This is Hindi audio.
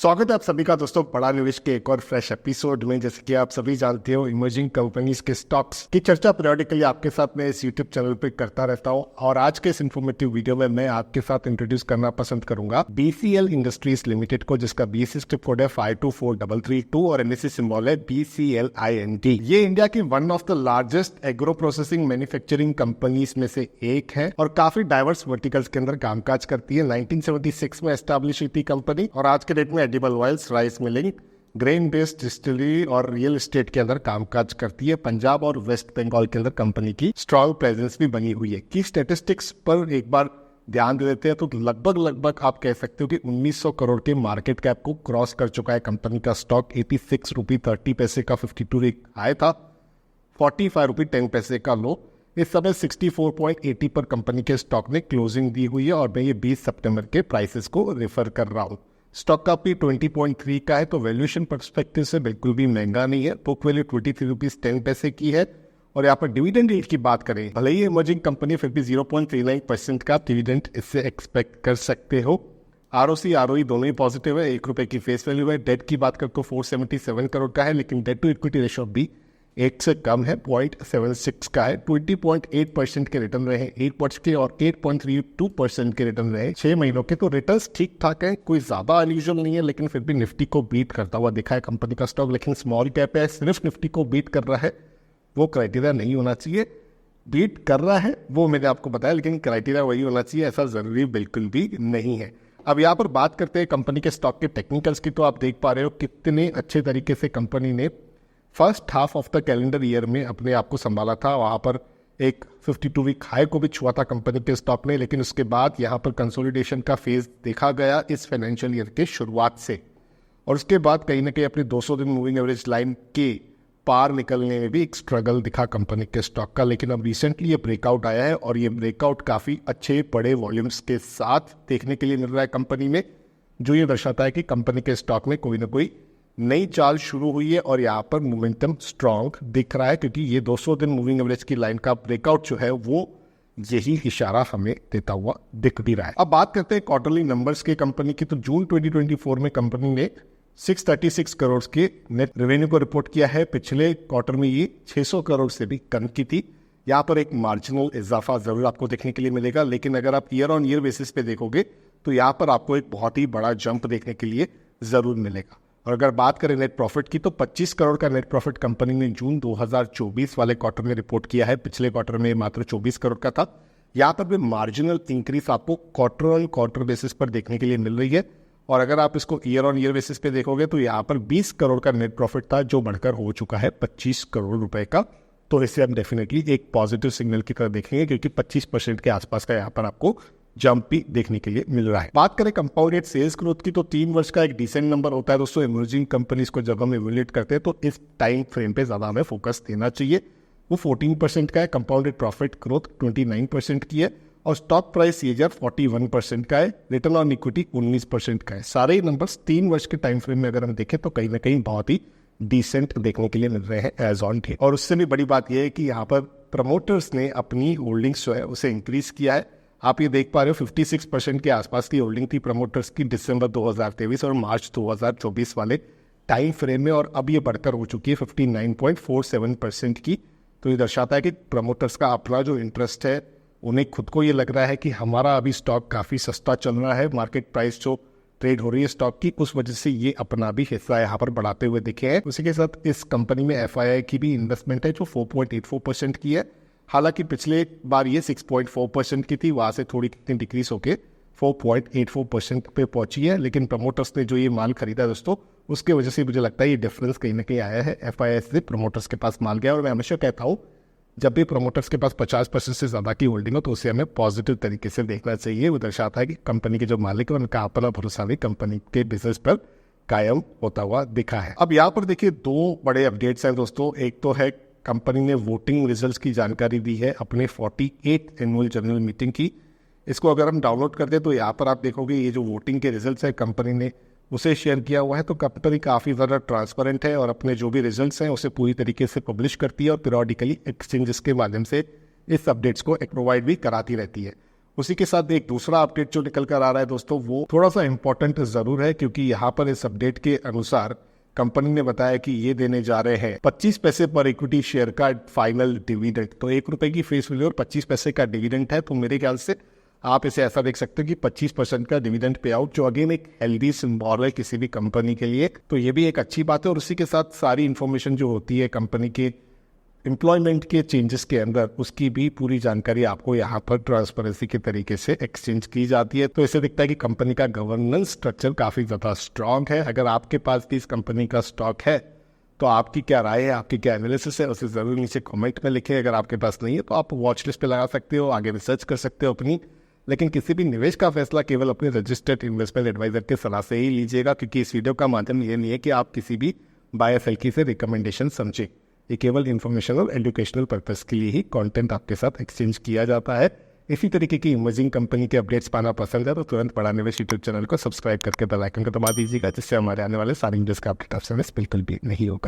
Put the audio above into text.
स्वागत है आप सभी का दोस्तों बड़ा निवेश के एक और फ्रेश एपिसोड में। जैसे कि आप सभी जानते हो, इमर्जिंग कंपनीज के स्टॉक्स की चर्चा पीरियडिकली आपके साथ मैं इस यूट्यूब चैनल पे करता रहता हूं। और आज के इस इन्फॉर्मेटिव वीडियो में मैं आपके साथ इंट्रोड्यूस करना पसंद करूंगा BCL इंडस्ट्रीज लिमिटेड को, जिसका BSE स्क्रिप्ट कोड है 524332 और NSE सिंबल है BCLINT। ये इंडिया की one of the largest agro processing manufacturing companies में से एक है और काफी डाइवर्स वर्टिकल्स के अंदर कामकाज करती है। 1976 में एस्टैब्लिश हुई थी कंपनी और आज के डेट में edible oils, rice milling, grain based distillery और रियल एस्टेट के अंदर कामकाज करती है। पंजाब और वेस्ट बंगाल के अंदर कंपनी की स्ट्रॉन्ग प्रेजेंस भी बनी हुई है। की स्टैटिस्टिक्स पर एक बार ध्यान दे देते हैं तो लगभग आप कह सकते हो कि 1900 करोड़ के मार्केट कैप को क्रॉस कर चुका है कंपनी का स्टॉक। 86 रुपये 30 पैसे का 52 वीक हाई था, 45 रुपये 10 पैसे का लो। इस समय 64.80 पर कंपनी के स्टॉक ने क्लोजिंग दी हुई है और मैं ये 20 सितंबर के प्राइसेस को रेफर कर रहा हूँ। स्टॉक का पी 20.3 का है तो वैल्यूएशन पर्सपेक्टिव से बिल्कुल भी महंगा नहीं है। बुक वैल्यू 23 रुपीज 10 पैसे की है। और यहाँ पर डिविडेंड रेट की बात करें, भले ही इमर्जिंग कंपनी फिर भी 0.39% का डिविडेंड इससे एक्सपेक्ट कर सकते हो। ROC ROE दोनों ही पॉजिटिव है। 1 रुपए की फेस वैल्यू है। डेट की बात करें तो 477 करोड़ का है, लेकिन डेट टू इक्विटी रेशियो भी 8 से कम है, 0.76 का है। 20.8% के रिटर्न रहे 8 वर्ष के और 8.32% के रिटर्न रहे 6 महीनों के। तो रिटर्न्स ठीक ठाक है, कोई ज्यादा अनयूजुअल नहीं है, लेकिन फिर भी निफ्टी को बीट करता हुआ दिखा है कंपनी का स्टॉक। लेकिन स्मॉल कैप है, सिर्फ निफ्टी को बीट कर रहा है, वो क्राइटेरिया नहीं होना चाहिए। बीट कर रहा है वो मैंने आपको बताया, लेकिन क्राइटेरिया वही होना चाहिए, ऐसा जरूरी बिल्कुल भी नहीं है। अब यहाँ पर बात करते हैं कंपनी के स्टॉक के टेक्निकल्स की, तो आप देख पा रहे हो कितने अच्छे तरीके से कंपनी ने first half of the calendar year में अपने आप को संभाला था। वहां पर एक 52 वीक हाई को भी छुआ था कंपनी के स्टॉक ने, लेकिन उसके बाद यहाँ पर कंसोलिडेशन का फेज देखा गया इस फाइनेंशियल ईयर के शुरुआत से। और उसके बाद कहीं ना कहीं अपनी 200 दिन मूविंग एवरेज लाइन के पार निकलने में भी एक स्ट्रगल दिखा कंपनी के स्टॉक का। लेकिन अब रिसेंटली ये ब्रेकआउट आया है और ये ब्रेकआउट काफी अच्छे बड़े वॉल्यूम्स के साथ देखने के लिए मिल रहा है कंपनी में, जो ये दर्शाता है कि कंपनी के स्टॉक में कोई ना कोई नई चाल शुरू हुई है और यहाँ पर मोमेंटम स्ट्रॉन्ग दिख रहा है, क्योंकि ये 200 दिन मूविंग एवरेज की लाइन का ब्रेकआउट जो है वो यही इशारा हमें देता हुआ दिख भी रहा है। अब बात करते हैं क्वार्टरली नंबर्स के कंपनी की, तो जून 2024 में कंपनी ने 636 करोड़ के नेट रेवेन्यू को रिपोर्ट किया है। पिछले क्वार्टर में ये 600 करोड़ से भी कम की थी। यहाँ पर एक मार्जिनल इजाफा जरूर आपको देखने के लिए मिलेगा, लेकिन अगर आप ईयर ऑन ईयर बेसिस पे देखोगे तो यहाँ पर आपको एक बहुत ही बड़ा जंप देखने के लिए जरूर मिलेगा। और अगर बात करें नेट प्रॉफिट की, तो 25 करोड़ का नेट प्रॉफिट कंपनी ने जून 2024 वाले क्वार्टर में रिपोर्ट किया है। पिछले क्वार्टर में मात्र 24 करोड़ का था। यहाँ पर भी मार्जिनल इंक्रीज आपको क्वार्टर ऑन क्वार्टर बेसिस पर देखने के लिए मिल रही है। और अगर आप इसको ईयर ऑन ईयर बेसिस पे देखोगे तो यहाँ पर 20 करोड़ का नेट प्रॉफिट था, जो बढ़कर हो चुका है 25 करोड़ रुपए का। तो इसे हम डेफिनेटली एक पॉजिटिव सिग्नल की तरह देखेंगे, क्योंकि 25% के आसपास का यहाँ पर आपको जंप भी देखने के लिए मिल रहा है। बात करें कंपाउंडेड सेल्स ग्रोथ की, तो 3 वर्ष का एक डिसेंट नंबर होता है दोस्तों। इमर्जिंग कंपनीज को जब हम इवैल्यूएट करते हैं तो इस टाइम फ्रेम पे ज्यादा हमें फोकस देना चाहिए। वो 14% का है, कंपाउंडेड प्रॉफिट ग्रोथ 29% की है और स्टॉक प्राइस सीएजीआर 41% का है, रिटर्न ऑन इक्विटी 19% का है। सारे नंबर्स 3 वर्ष के टाइम फ्रेम में अगर हम देखें तो कहीं ना कहीं बहुत ही डिसेंट देखने के लिए मिल रहे हैं एज ऑन डेट। और उससे भी बड़ी बात यह है कि यहाँ पर प्रमोटर्स ने अपनी होल्डिंग्स जो है उसे इंक्रीज किया है। आप ये देख पा रहे हो 56% के आसपास की होल्डिंग थी प्रमोटर्स की दिसंबर 2023 और मार्च 2024 वाले टाइम फ्रेम में, और अब ये बढ़कर हो चुकी है 59.47% की। तो ये दर्शाता है कि प्रमोटर्स का अपना जो इंटरेस्ट है, उन्हें खुद को ये लग रहा है कि हमारा अभी स्टॉक काफ़ी सस्ता चल रहा है, मार्केट प्राइस जो ट्रेड हो रही है स्टॉक की, उस वजह से ये अपना भी हिस्सा यहाँ पर बढ़ाते हुए दिखे हैं। उसी के साथ इस कंपनी में FII की भी इन्वेस्टमेंट है जो 4.84% की है। हालांकि पिछले बार ये 6.4% की थी, वहां से थोड़ी कितनी डिक्रीज होके 4.84% पे पहुंची है। लेकिन प्रमोटर्स ने जो ये माल खरीदा दोस्तों, उसके वजह से मुझे लगता है ये डिफरेंस कहीं ना कहीं आया है। FII से प्रमोटर्स के पास माल गया। और मैं हमेशा कहता हूँ, जब भी प्रमोटर्स के पास 50% से ज्यादा की होल्डिंग हो तो उसे हमें पॉजिटिव तरीके से देखना चाहिए। वो दर्शाता है कि कंपनी के जो मालिक है उनका अपना भरोसा भी कंपनी के बिजनेस पर कायम होता हुआ दिखा है। अब यहाँ पर देखिए 2 बड़े अपडेट्स हैं दोस्तों। एक तो है कंपनी ने वोटिंग रिजल्ट्स की जानकारी दी है अपने 48 एनुअल जनरल मीटिंग की। इसको अगर हम डाउनलोड करते हैं तो यहाँ पर आप देखोगे ये जो वोटिंग के रिजल्ट्स है कंपनी ने उसे शेयर किया हुआ है। तो कंपनी काफ़ी ज़्यादा ट्रांसपेरेंट है और अपने जो भी रिजल्ट्स हैं उसे पूरी तरीके से पब्लिश करती है और पीरियडिकली एक्सचेंजेस के माध्यम से इस अपडेट्स को प्रोवाइड भी कराती रहती है। उसी के साथ एक दूसरा अपडेट जो निकल कर आ रहा है दोस्तों, वो थोड़ा सा इंपॉर्टेंट जरूर है, क्योंकि यहाँ पर इस अपडेट के अनुसार कंपनी ने बताया कि ये देने जा रहे हैं 25 पैसे पर इक्विटी शेयर का फाइनल डिविडेंड। तो 1 रुपए की फेस वैल्यू और 25 पैसे का डिविडेंड है। तो मेरे ख्याल से आप इसे ऐसा देख सकते हो कि 25% का डिविडेंड पे आउट, जो अगेन एक हेल्दी सिंबल है किसी भी कंपनी के लिए। तो ये भी एक अच्छी बात है। और उसी के साथ सारी इन्फॉर्मेशन जो होती है कंपनी के एम्प्लॉयमेंट के चेंजेस के अंदर, उसकी भी पूरी जानकारी आपको यहाँ पर ट्रांसपेरेंसी के तरीके से एक्सचेंज की जाती है। तो इससे दिखता है कि कंपनी का गवर्नेंस स्ट्रक्चर काफ़ी ज़्यादा स्ट्रांग है। अगर आपके पास भी इस कंपनी का स्टॉक है तो आपकी क्या राय है, आपकी क्या एनालिसिस है, उसे ज़रूर नीचे कमेंट में लिखें। अगर आपके पास नहीं है तो आप वॉच लिस्ट पे लगा सकते हो, आगे रिसर्च कर सकते हो अपनी। लेकिन किसी भी निवेश का फैसला केवल अपने रजिस्टर्ड इन्वेस्टमेंट एडवाइजर के सलाह से ही लीजिएगा, क्योंकि इस वीडियो का माध्यम ये नहीं है कि आप किसी भी बाय सेल की से रिकमेंडेशन समझें। ये केवल इन्फॉर्मेशनल एजुकेशनल पर्पस के लिए ही कंटेंट आपके साथ एक्सचेंज किया जाता है। इसी तरीके की इमर्जिंग कंपनी के अपडेट्स पाना पसंद है तो तुरंत बड़ा निवेश यूट्यूब चैनल को सब्सक्राइब करके बेल आइकन को दबा दीजिएगा, जिससे हमारे आने वाले सारे वीडियोस का अपडेट आपसे मिस बिल्कुल भी नहीं होगा।